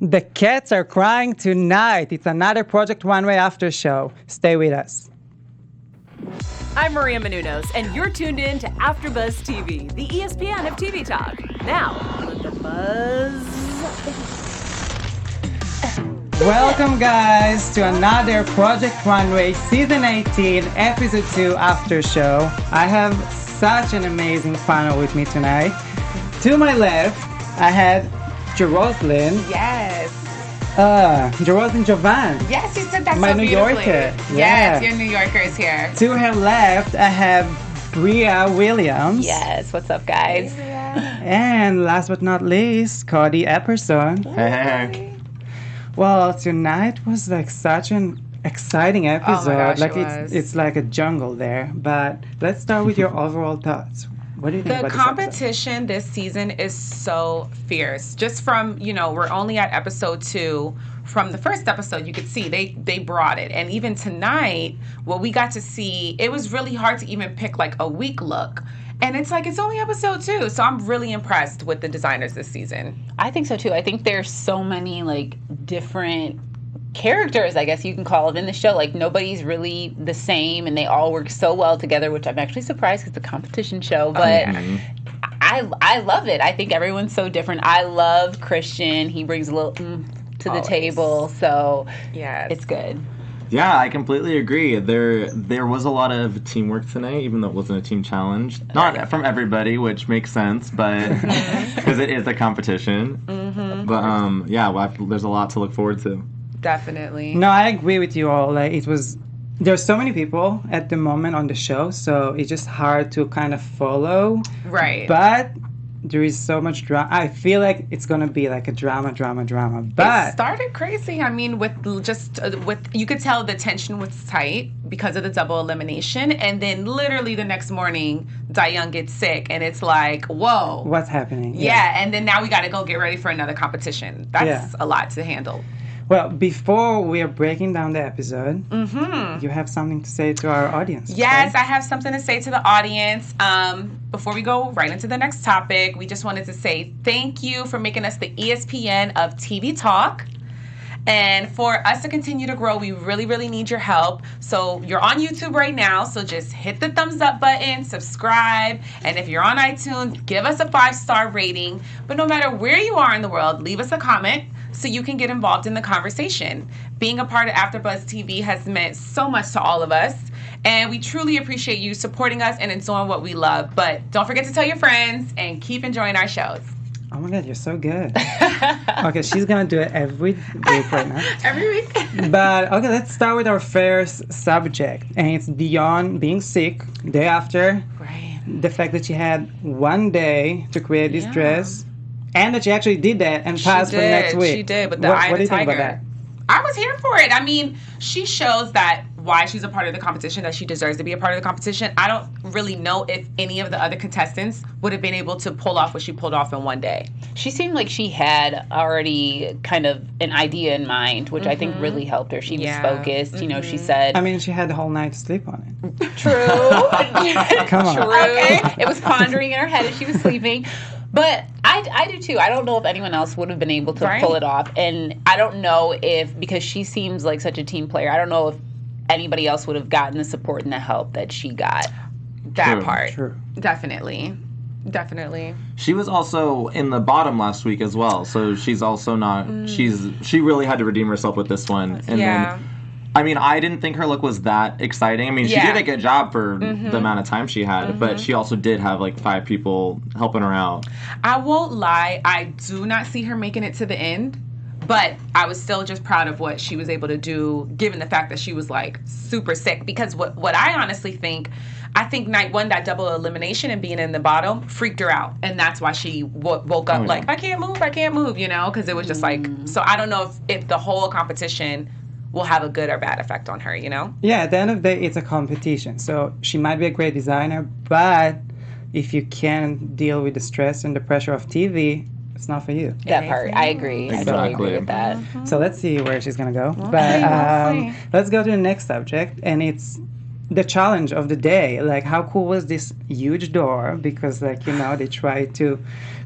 The cats are crying tonight. It's another Project Runway after show. Stay with us. I'm Maria Menounos, and you're tuned in to AfterBuzz TV, the ESPN of TV talk. Now, let the buzz. Welcome, guys, to another Project Runway Season 18, Episode 2 after show. I have such an amazing panel with me tonight. To my left, I had Jersoslyn. Yes. Jersoslyn Jovonn. Yes, you said that my so New beautifully. Yorker. Yes, your New Yorker is here. To her left, I have Bria Williams. Yes, what's up, guys? And last but not least, Cody Epperson. Hey. Well, tonight was like such an exciting episode. Oh my gosh, like it was. it's like a jungle there. But let's start with your overall thoughts. What do you think The about this episode? competition this season is so fierce. Just from, we're only at episode 2. From the first episode, you could see they brought it. And even tonight, what we got to see, it was really hard to even pick like a weak look. And it's only episode 2. So I'm really impressed with the designers this season. I think so too. I think there's so many like different characters, I guess you can call it, in the show. Like nobody's really the same, and they all work so well together, which I'm actually surprised because it's a competition show. But I love it. I think everyone's so different. I love Christian. He brings a little to the table, so yeah, it's good. Yeah, I completely agree. There was a lot of teamwork tonight, even though it wasn't a team challenge. Not from everybody, which makes sense, but because it is a competition. But there's a lot to look forward to. Definitely. No, I agree with you all. Like there's so many people at the moment on the show, so it's just hard to kind of follow. Right. But there is so much drama. I feel like it's gonna be like a drama. But it started crazy. I mean, with you could tell the tension was tight because of the double elimination, and then literally the next morning, Dayoung gets sick, and it's like, whoa, what's happening? Yeah, and then now we got to go get ready for another competition. That's a lot to handle. Well, before we are breaking down the episode, you have something to say to our audience. Yes, right? I have something to say to the audience. Before we go right into the next topic, we just wanted to say thank you for making us the ESPN of TV talk. And for us to continue to grow, we really, really need your help. So you're on YouTube right now, so just hit the thumbs up button, subscribe, and if you're on iTunes, give us a 5-star rating. But no matter where you are in the world, leave us a comment so you can get involved in the conversation. Being a part of AfterBuzz TV has meant so much to all of us, and we truly appreciate you supporting us and enjoying what we love. But don't forget to tell your friends and keep enjoying our shows. Oh my God, you're so good. Okay, she's gonna do it every week right now. Every week. But okay, let's start with our first subject, and it's Dion being sick. Day after, Right. the fact that she had one day to create this dress, and that she actually did that and passed for the next week. She did, but the eye what of do the you think tiger. about that? I was here for it. I mean, she shows that why she's a part of the competition, that she deserves to be a part of the competition. I don't really know if any of the other contestants would have been able to pull off what she pulled off in one day. She seemed like she had already kind of an idea in mind, which I think really helped her. She was focused. You know, she said... I mean, she had the whole night to sleep on it. True. Come on. True. Okay. It was pondering in her head as she was sleeping. But I do too. I don't know if anyone else would have been able to pull it off. And I don't know if, because she seems like such a team player, I don't know if anybody else would have gotten the support and the help that she got. That part. True. Definitely. She was also in the bottom last week as well, so she's also not. She really had to redeem herself with this one. And then, I mean, I didn't think her look was that exciting. I mean, she did a good job for the amount of time she had, but she also did have like 5 people helping her out. I won't lie. I do not see her making it to the end. But I was still just proud of what she was able to do, given the fact that she was, like, super sick. Because what I honestly think, I think night one, that double elimination and being in the bottom freaked her out. And that's why she woke up like, I can't move, you know? Because it was just like, so I don't know if the whole competition will have a good or bad effect on her, you know? Yeah, at the end of the day, it's a competition. So she might be a great designer, but if you can't deal with the stress and the pressure of TV, it's not for you. That part, I agree. I totally agree with that. So let's see where she's gonna go. But let's go to the next subject, and it's the challenge of the day. Like, how cool was this huge door? Because, like, you know, they tried to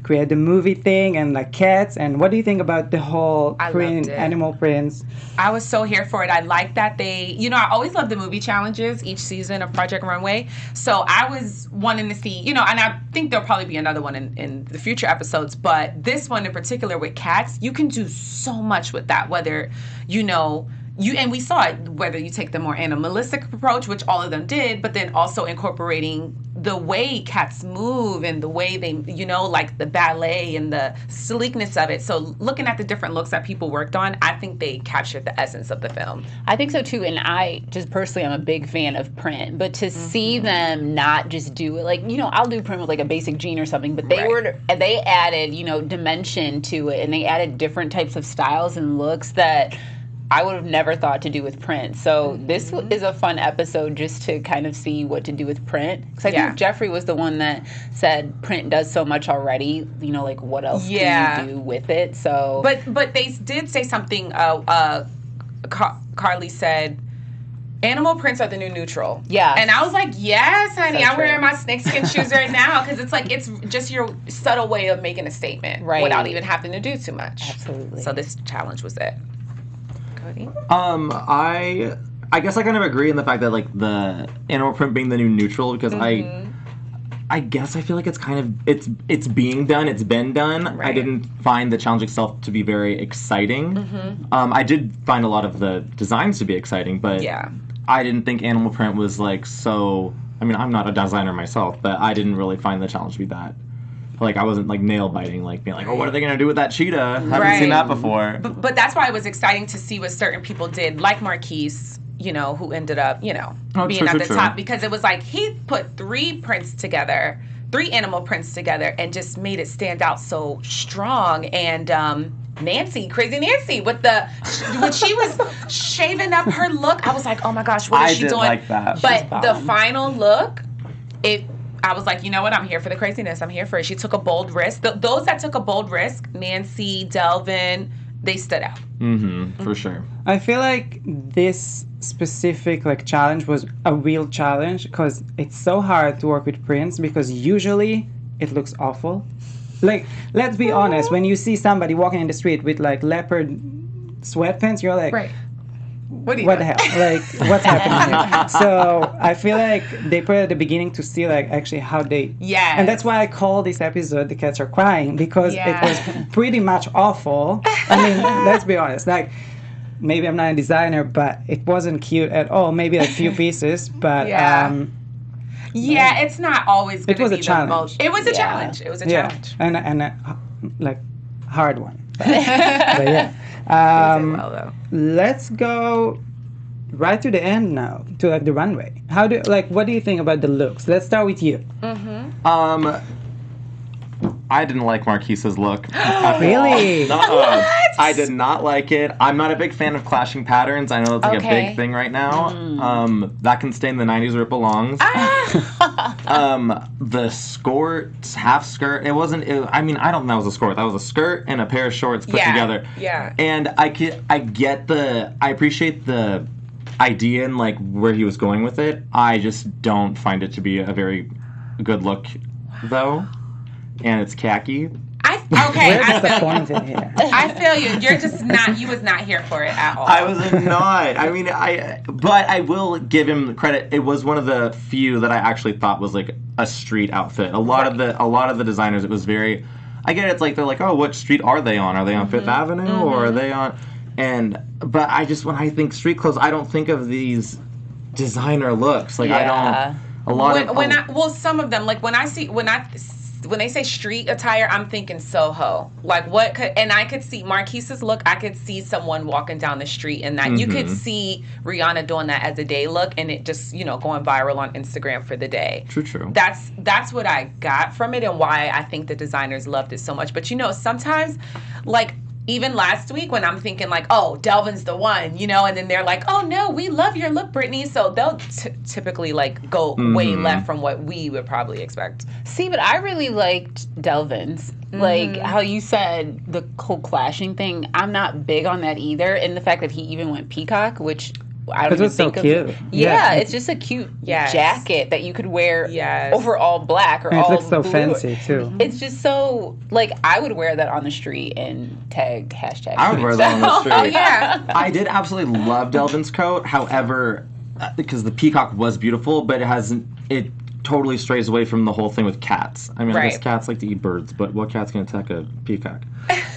create the movie thing and like cats. And what do you think about the whole animal prints? I was so here for it. I like that they, you know, I always love the movie challenges each season of Project Runway. So I was wanting to see, you know, and I think there'll probably be another one in the future episodes. But this one in particular with cats, you can do so much with that. Whether, you know, and we saw it, whether you take the more animalistic approach, which all of them did, but then also incorporating the way cats move and the way they, you know, like the ballet and the sleekness of it. So looking at the different looks that people worked on, I think they captured the essence of the film. I think so too, and I just personally, I'm a big fan of print, but to see them not just do it, like, you know, I'll do print with like a basic jean or something, but they added, you know, dimension to it, and they added different types of styles and looks that I would have never thought to do with print. So this is a fun episode just to kind of see what to do with print. Because I think Jeffrey was the one that said print does so much already. You know, like what else can you do with it? So, but they did say something. Carly said, animal prints are the new neutral. Yeah. And I was like, yes, honey. I'm wearing my snakeskin shoes right now because it's like it's just your subtle way of making a statement without even having to do too much. Absolutely. So this challenge was it. I guess I kind of agree in the fact that like the animal print being the new neutral because I guess I feel like it's kind of it's being done, it's been done. I didn't find the challenge itself to be very exciting. I did find a lot of the designs to be exciting, but I didn't think animal print was like so. I mean, I'm not a designer myself, but I didn't really find the challenge to be that. Like, I wasn't, like, nail biting, like, being like, oh, what are they going to do with that cheetah? I haven't seen that before. But that's why it was exciting to see what certain people did, like Marquise, you know, who ended up, you know, being at the top. Because it was like, he put 3 animal prints together, and just made it stand out so strong. And Crazy Nancy, when she was shaving up her look, I was like, oh, my gosh, what is she doing? I did like that. But the final look, I was like, you know what? I'm here for the craziness. I'm here for it. She took a bold risk. Those that took a bold risk, Nancy, Delvin, they stood out. For sure. I feel like this specific like challenge was a real challenge because it's so hard to work with prints because usually it looks awful. Like, let's be honest. When you see somebody walking in the street with like leopard sweatpants, you're like, what the hell? Like, what's happening here? So I feel like they put it at the beginning to see like actually how they... And that's why I call this episode The Cats Are Crying, because it was pretty much awful. I mean, let's be honest. Like, maybe I'm not a designer, but it wasn't cute at all. Maybe a few pieces, but... it's not always going to be a challenge. The most... It was a challenge. It was a challenge. And a like, hard one. But yeah. Let's go right to the end now, to like the runway. What do you think about the looks? Let's start with you. I didn't like Marquise's look. Really? I did not like it. I'm not a big fan of clashing patterns. I know that's like a big thing right now. That can stay in the 90s where it belongs. The skirts, half skirt, I mean, I don't think that was a skirt. That was a skirt and a pair of shorts put together. And I appreciate the idea and like where he was going with it. I just don't find it to be a very good look, though. And it's khaki. I feel you. You're just not. You was not here for it at all. I was not. I mean, but I will give him credit. It was one of the few that I actually thought was like a street outfit. A lot of the designers, it was very. I get it, it's like they're like, oh, what street are they on? Are they on Fifth Avenue or are they on? But I just when I think street clothes, I don't think of these designer looks. Like I don't. A lot of some of them like when they say street attire, I'm thinking Soho. Like I could see Marquise's look. I could see someone walking down the street in that. You could see Rihanna doing that as a day look, and it just going viral on Instagram for the day. True. That's what I got from it, and why I think the designers loved it so much. But sometimes, like. Even last week when I'm thinking like, oh, Delvin's the one, and then they're like, oh no, we love your look, Brittany. So they'll typically like go way left from what we would probably expect. See, but I really liked Delvin's. Like how you said the whole clashing thing. I'm not big on that either. And the fact that he even went peacock, which I don't It even was so think cute. of. Yeah. Yeah, it's just a cute jacket that you could wear over all black or And it all looks so blue. fancy too. It's just so like I would wear that on the street and tag hashtag. I would wear that on the street. Oh, yeah. I did absolutely love Delvin's coat. However, because the peacock was beautiful, but it totally strays away from the whole thing with cats. I mean, I guess Right. cats like to eat birds, but what cat's gonna attack a peacock?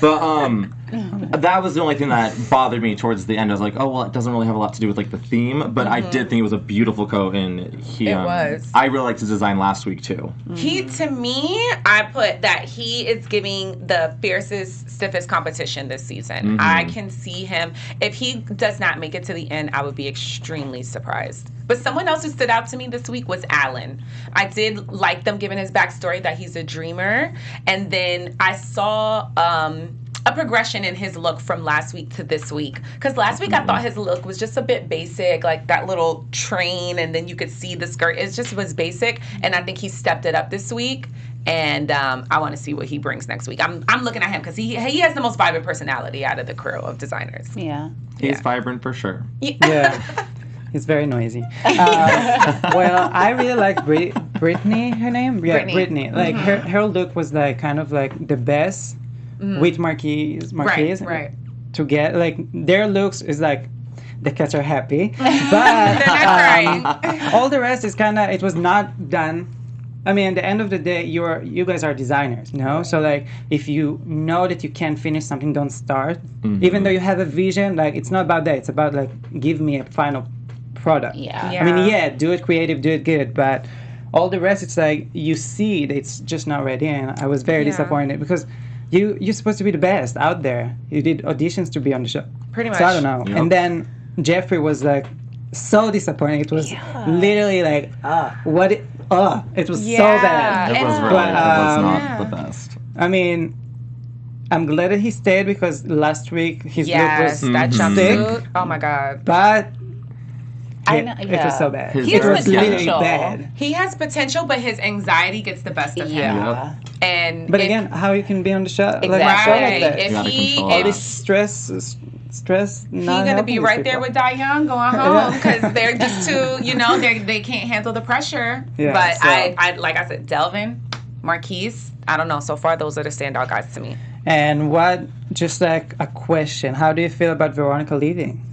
But that was the only thing that bothered me towards the end. I was like, oh well, it doesn't really have a lot to do with like the theme, but I did think it was a beautiful coat, and It was. I really liked his design last week too. He, to me, I put that he is giving the fiercest, stiffest competition this season. I can see him. If he does not make it to the end, I would be extremely surprised. But someone else who stood out to me this week was Alan. I did like them giving his backstory that he's a dreamer. And then I saw a progression in his look from last week to this week. Because last week I thought his look was just a bit basic, like that little train, and then you could see the skirt. It just was basic. And I think he stepped it up this week. And I want to see what he brings next week. I'm looking at him because he has the most vibrant personality out of the crew of designers. Yeah. He's vibrant for sure. Yeah. He's very noisy. Well, I really like Brittany, her name? Yeah, Brittany. Like, her look was, like, kind of, like, the best with Marquise. Right. To get, like, their looks is, like, the cats are happy. But They're not crying. all the rest is kind of, it was not done. I mean, at the end of the day, you guys are designers, no? So, like, if you know that you can't finish something, don't start. Even though you have a vision, like, it's not about that. It's about, like, give me a final product. Yeah. I mean, do it creative, do it good, but all the rest, it's like, you see that it's just not ready, and I was very disappointed because you're supposed to be the best out there. You did auditions to be on the show. Pretty much. So, I don't know. Yep. And then Jeffrey was, like, so disappointing. It was literally like, it was so bad. It was really, it was not the best. I mean, I'm glad that he stayed because last week his look was that jumpsuit. sick, Oh my god. but I know, it was so bad. His It was literally potential. bad. He has potential, but his anxiety gets the best of him. Yeah. And But again, how you can be on the show like a show Exactly. like that? You If gotta he control All that. this stress, He's gonna be right there with Diane going home because they're just too, they can't handle the pressure. Yeah, but so- I like I said, Delvin, Marquise, I don't know. So far, those are the standout guys to me. And what? Just like a question. How do you feel about Veronica leaving?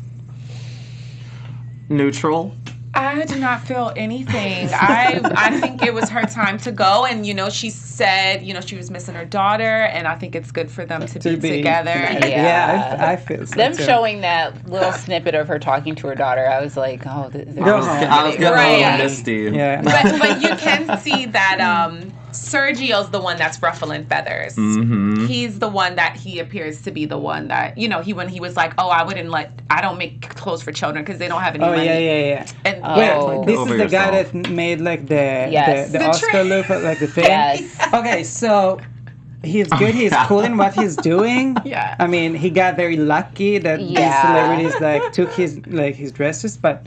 Neutral. I do not feel anything. I think it was her time to go, and she said she was missing her daughter, and I think it's good for them to be together. Yeah, I feel so Them too. showing that little snippet of her talking to her daughter, I was like, oh, they're Go home. I was getting a Right. little misty. Yeah. But you can see that Sergio's the one that's ruffling feathers. He's the one that he appears to be the one that when he was like, oh, I don't make clothes for children because they don't have any Oh money. yeah. And Oh. Wait, this Over is the guy yourself. that made like the Yes. the The Oscar train. look, like the thing. Yes. Okay, so he's good. He's cool in what he's doing. Yeah. I mean, he got very lucky that these Yeah. celebrities like took his dresses, but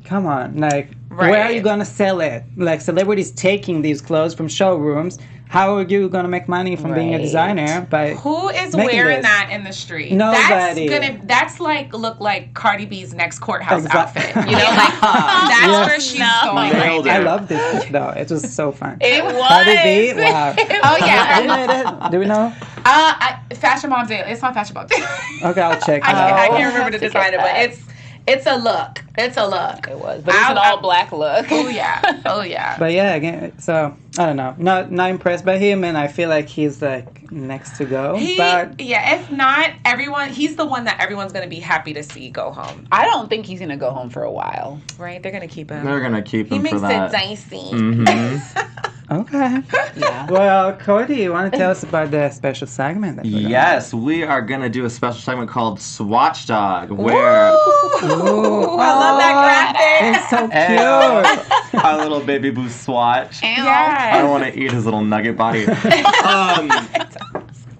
come on, like where are Right. you gonna sell it? Like celebrities taking these clothes from showrooms. How are you gonna make money from being a Right. designer? By who is making wearing this? that in the street? Nobody. That's like look like Cardi B's next courthouse Exactly. outfit. That's Yeah. where she's going right Nailed now. I it. love this though. It was so fun. It was. Cardi B, wow. Oh yeah. Who made it? Do we know? Fashion Mom Day. It's not Fashion Mom Day. Okay, I'll check. I it out. can't remember the designer, but it's a look. It's a look. It was. But it's an all black look. Oh yeah. Oh yeah. But yeah, again, so I don't know. Not impressed by him, and I feel like he's like next to go. But if not, he's the one that everyone's gonna be happy to see go home. I don't think he's going to go home for a while. Right? They're gonna keep him. They're gonna keep He him makes for that. it dicey. okay. Yeah. Well, Cody, you want to tell us about the special segment? That we're Yes, we are gonna do a special segment called Swatch Dog, where Ooh, I love that graphic. It's so cute. our little baby boo Swatch. I Yes. don't want to eat his little nugget body.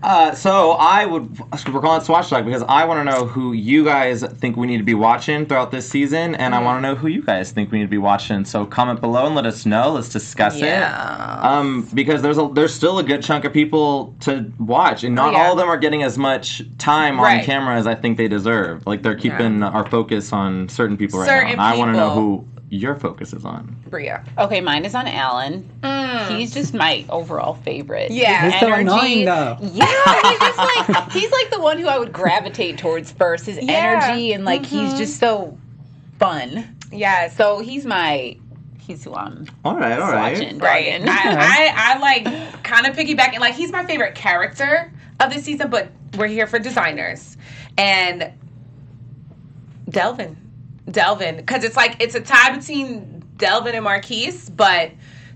So we're calling it Swatch Talk because I want to know who you guys think we need to be watching throughout this season, and I want to know who you guys think we need to be watching. So comment below and let us know. Let's discuss it. Because there's still a good chunk of people to watch, and not all of them are getting as much time on camera as I think they deserve. Like they're keeping our focus on certain people right now. And I want to know who your focus is on. Bria. Okay, mine is on Alan. He's just my overall favorite. Yeah. He's so annoying though. Yeah, he's like the one who I would gravitate towards first. His energy and he's just so fun. Yeah. So he's who I'm watching. Right. I like kind of piggybacking. Like he's my favorite character of this season, but we're here for designers. And Delvin, because it's a tie between Delvin and Marquise, but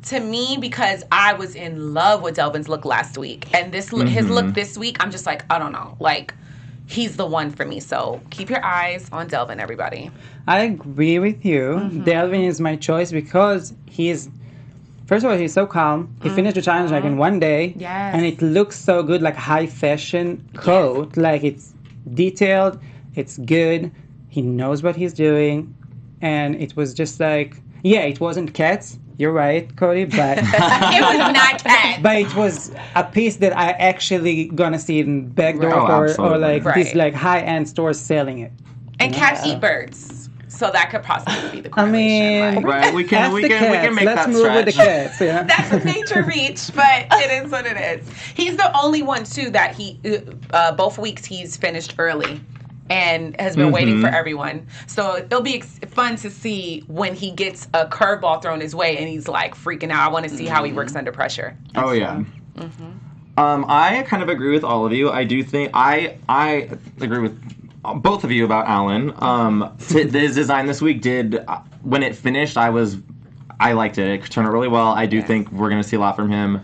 to me, because I was in love with Delvin's look last week, and his look this week, I'm just like, I don't know, like he's the one for me. So keep your eyes on Delvin, everybody. I agree with you. Delvin is my choice because first of all, he's so calm. He finished the challenge in one day, and it looks so good, like high fashion coat, like it's detailed, it's good. He knows what he's doing, and it was just like, it wasn't cats. You're right, Cody, but it was not cats. But it was a piece that I actually gonna see in Backdoor or like these like high-end stores selling it. And cats eat birds, so that could possibly be the correlation. We can make Let's that move stretch. with the cats. Yeah. That's a major reach, but it is what it is. He's the only one too that he both weeks he's finished early. And has been waiting for everyone. So it'll be fun to see when he gets a curveball thrown his way and he's like freaking out. I want to see how he works under pressure. Oh, yeah. I kind of agree with all of you. I do think I agree with both of you about Alan. His design this week when it finished, I liked it. It turned out really well. I do think we're going to see a lot from him.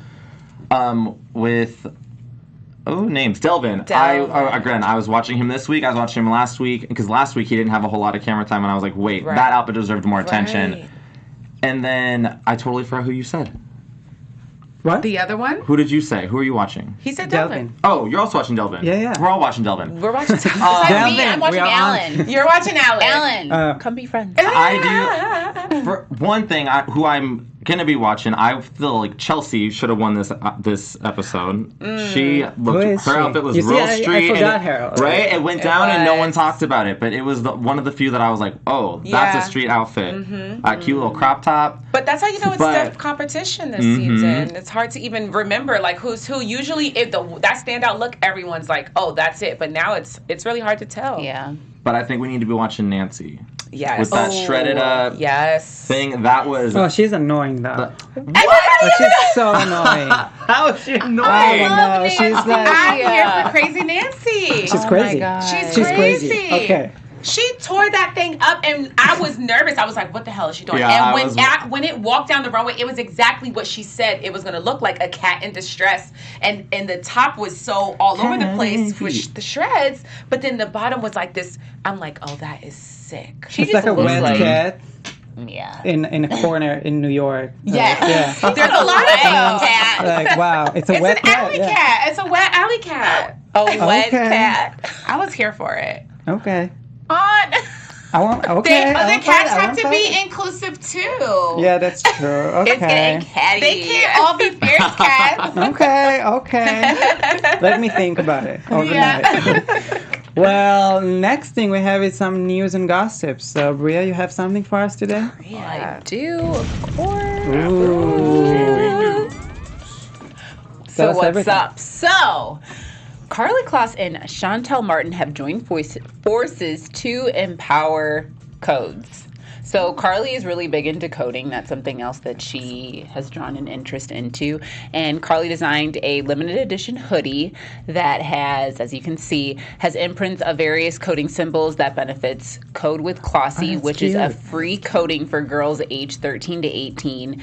Names. Delvin. I was watching him this week. I was watching him last week because last week he didn't have a whole lot of camera time, and I was like, wait, that outfit deserved more attention. And then I totally forgot who you said. What? The other one? Who did you say? Who are you watching? He said Delvin. Oh, you're also watching Delvin. Yeah. We're all watching Delvin. We're watching Delvin. I'm watching Alan. You're watching Alan. Alan, come be friends. I do. For one thing, who I'm gonna be watching, I feel like Chelsea should have won this episode. She looked. Her outfit was real street. I forgot her. Right? It went down and no one talked about it, but it was one of the few that I was like, oh, that's a street outfit. Cute little crop top. But that's how you know it's the competition this season. It's hard to even remember like who's who. Usually, that standout look, everyone's like, oh, that's it. But now it's really hard to tell. Yeah. But I think we need to be watching Nancy. Yes. With that shredded up thing. That was... Oh, she's annoying though. What? She's so annoying. How is she annoying? I know. She's like... I'm here for Crazy Nancy. She's crazy. She's crazy. Okay. She tore that thing up, and I was nervous. I was like, what the hell is she doing? Yeah, and when it walked down the runway, it was exactly what she said it was going to look like, a cat in distress. And the top was so all over the place with the shreds, but then the bottom was like this. I'm like, oh, that is sick. She's like a wet cat. Yeah. In a corner in New York. Yes. There's a lot of those cats. Like, wow. It's a wet cat. It's an alley cat. It's a wet alley cat. A wet cat. I was here for it. Okay. The cats have to be inclusive too. Yeah, that's true. Okay. It's getting catty. They can't all be fierce cats. Okay. Let me think about it overnight. Well, next thing we have is some news and gossip. So, Bria, you have something for us today? I do, of course. Ooh. So what's up? So, Carly Kloss and Chantel Martin have joined forces to empower codes. So Carly is really big into coding. That's something else that she has drawn an interest into. And Carly designed a limited edition hoodie that has, as you can see, has imprints of various coding symbols that benefits Code with Klossy, which is a free coding for girls aged 13 to 18,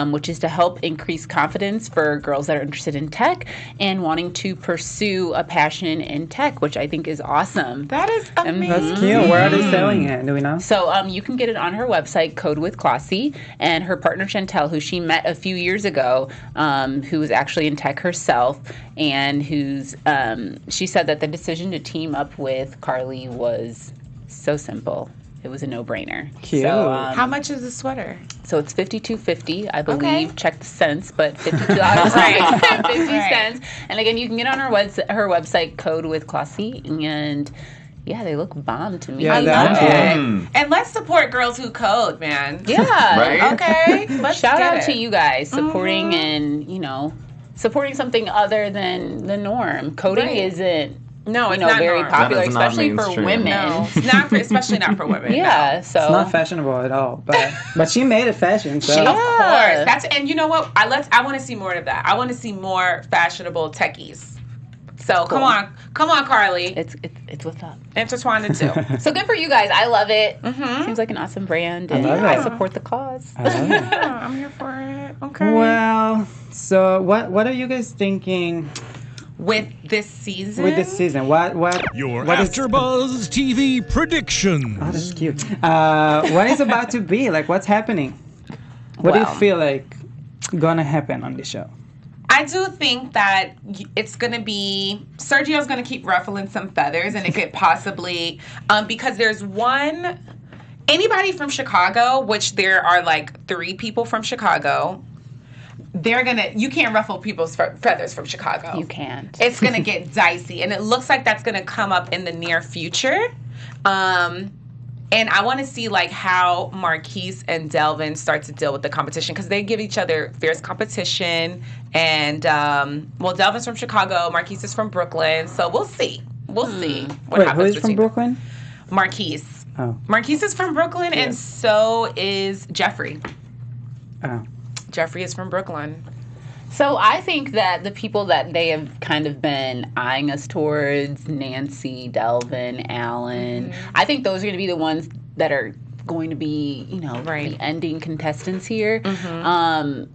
which is to help increase confidence for girls that are interested in tech and wanting to pursue a passion in tech, which I think is awesome. That is amazing. That's cute. Where are they selling it? Do we know? So you can get it on her website, Code with Classy, and her partner Chantel, who she met a few years ago, who was actually in tech herself, and who's she said that the decision to team up with Carly was so simple. It was a no-brainer. Cute. So, How much is the sweater? so it's $52.50, I believe. Okay. Check the cents, but $52 right. 50 cents. And again, you can get on her website, Code with Classy, and yeah, they look bomb to me. Yeah, I that- love Mm. it. And let's support girls who code, man. Yeah. Right? Okay. Let's Shout get out it. to you guys supporting and, supporting something other than the norm. Coding Right. isn't, No, it's not very norm. popular, That is not especially for mainstream. women. No, it's not especially not for women. Yeah, so It's not fashionable at all, but she made it fashion. So. No. Of Yeah. course. And you know what? I want to see more of that. I want to see more fashionable techies. So Cool. come on, Carly. it's what's up. Intertwine the two. So good for you guys. I love it. Mhm. Seems like an awesome brand, I and love I it. support the cause. I love it. Yeah, I'm here for it. Okay. Well, so what are you guys thinking With this season. with this season? What Your what is- AfterBuzz TV predictions. Oh, that's cute. What is about to be? Like, what's happening? What do you Well. feel like gonna happen on the show? I do think that it's going to be Sergio's going to keep ruffling some feathers, and it could possibly because there's anybody from Chicago, which there are like 3 people from Chicago. You can't ruffle people's feathers from Chicago. You can't. It's going to get dicey, and it looks like that's going to come up in the near future. And I want to see like how Marquise and Delvin start to deal with the competition, because they give each other fierce competition. And Delvin's from Chicago, Marquise is from Brooklyn, so we'll see. We'll see what Wait, happens who is from between Brooklyn? Marquise. Oh, Marquise is from Brooklyn, and so is Jeffrey. oh. Jeffrey is from Brooklyn. So I think that the people that they have kind of been eyeing us towards, Nancy, Delvin, Alan, I think those are going to be the ones that are going to be, Right. the ending contestants here. I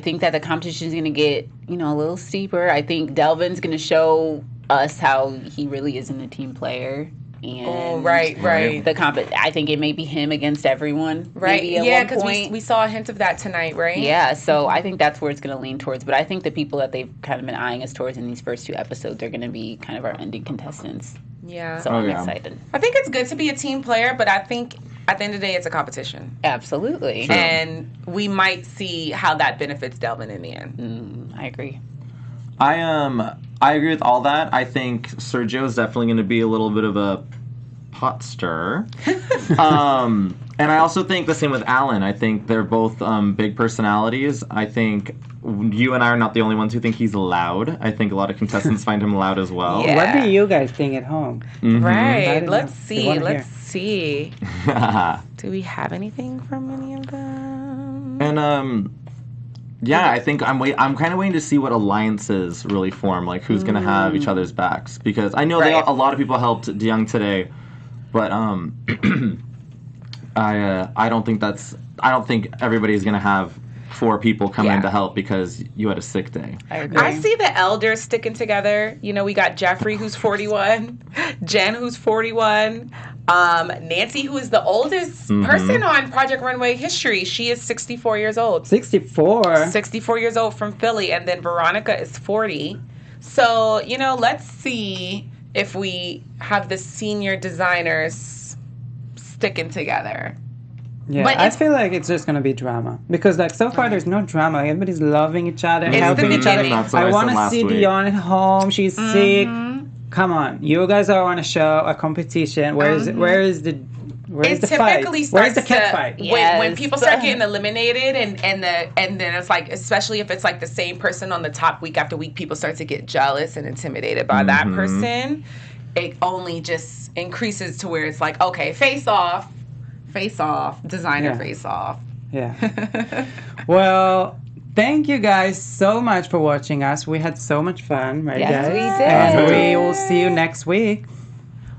think that the competition is going to get, a little steeper. I think Delvin's going to show us how he really isn't a team player. And right. I think it may be him against everyone. Right. Maybe at Yeah, one because point. we saw a hint of that tonight, right? Yeah, so I think that's where it's going to lean towards. But I think the people that they've kind of been eyeing us towards in these first 2 episodes are going to be kind of our ending contestants. Yeah. So Oh, I'm yeah. excited. I think it's good to be a team player, but I think at the end of the day, it's a competition. Absolutely. Sure. And we might see how that benefits Delvin in the end. I agree. I agree with all that. I think Sergio is definitely going to be a little bit of a pot stirrer. And I also think the same with Alan. I think they're both big personalities. I think you and I are not the only ones who think he's loud. I think a lot of contestants find him loud as well. Yeah. What do you guys think at home? Mhm. I Right. don't Let's know. We see. wanna Let's see. Do we have anything from any of them? And yeah, I think I'm kind of waiting to see what alliances really form, like who's going to have each other's backs, because I know Right. a lot of people helped DeYoung today, but I don't think everybody's going to have 4 people come in Yeah. to help because you had a sick day. I agree. I see the elders sticking together. We got Jeffrey, who's 41, Jen, who's 41, Nancy, who is the oldest person on Project Runway history. She is 64 years old. 64. 64 years old from Philly, and then Veronica is 40. So, let's see if we have the senior designers sticking together. Yeah, But I it's- feel like it's just gonna be drama because like so far there's no drama. Like, everybody's loving each other, It's helping the each other. beginning. That's what I I want said to last see week. Dion at home. She's sick. Come on, you guys are on a show, a competition. Where is the It fight? typically Where's starts the cat to fight? when Yes. people start getting eliminated and then it's like, especially if it's like the same person on the top week after week, people start to get jealous and intimidated by that person. It only just increases to where it's like, okay, face off, designer Yeah. face off. Yeah. Well, thank you guys so much for watching us. We had so much fun, right, Yes, guys? we did. And we will see you next week.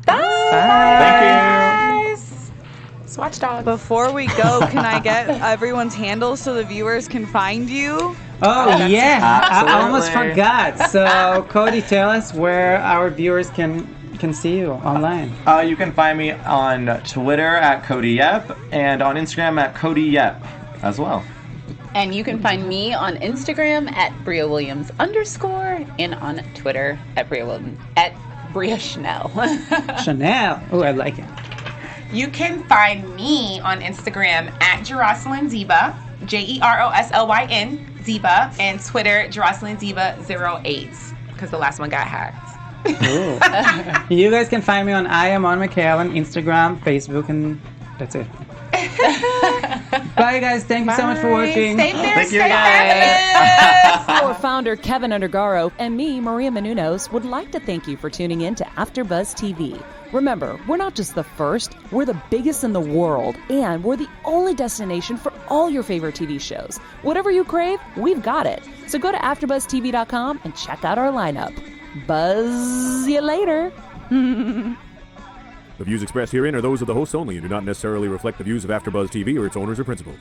Bye. Thank It's Watchdog. Before we go, can I get everyone's handles so the viewers can find you? Oh, yeah. I almost Absolutely. forgot. So, Cody, tell us where our viewers can can see you online? You can find me on Twitter at Cody Ep and on Instagram at Cody Ep as well. And you can find me on Instagram at Bria Williams _ and on Twitter at Bria Williams at Bria Chanel. Chanel. Oh, I like it. You can find me on Instagram at Jersoslyn Ziba, Jeroslyn Ziba, and Twitter Jersoslyn Ziba 08 because the last one got hacked. You guys can find me on Mekahel on Instagram, Facebook, and that's it. Bye, guys. Thank you so much for watching. Stay there. Thank you, stay guys. fabulous. Our founder, Keven Undergaro, and me, Maria Menounos, would like to thank you for tuning in to AfterBuzz TV. Remember, we're not just the first, we're the biggest in the world, and we're the only destination for all your favorite TV shows. Whatever you crave, we've got it. So go to AfterBuzzTV.com and check out our lineup. Buzz you later. The views expressed herein are those of the hosts only and do not necessarily reflect the views of AfterBuzz TV or its owners or principals.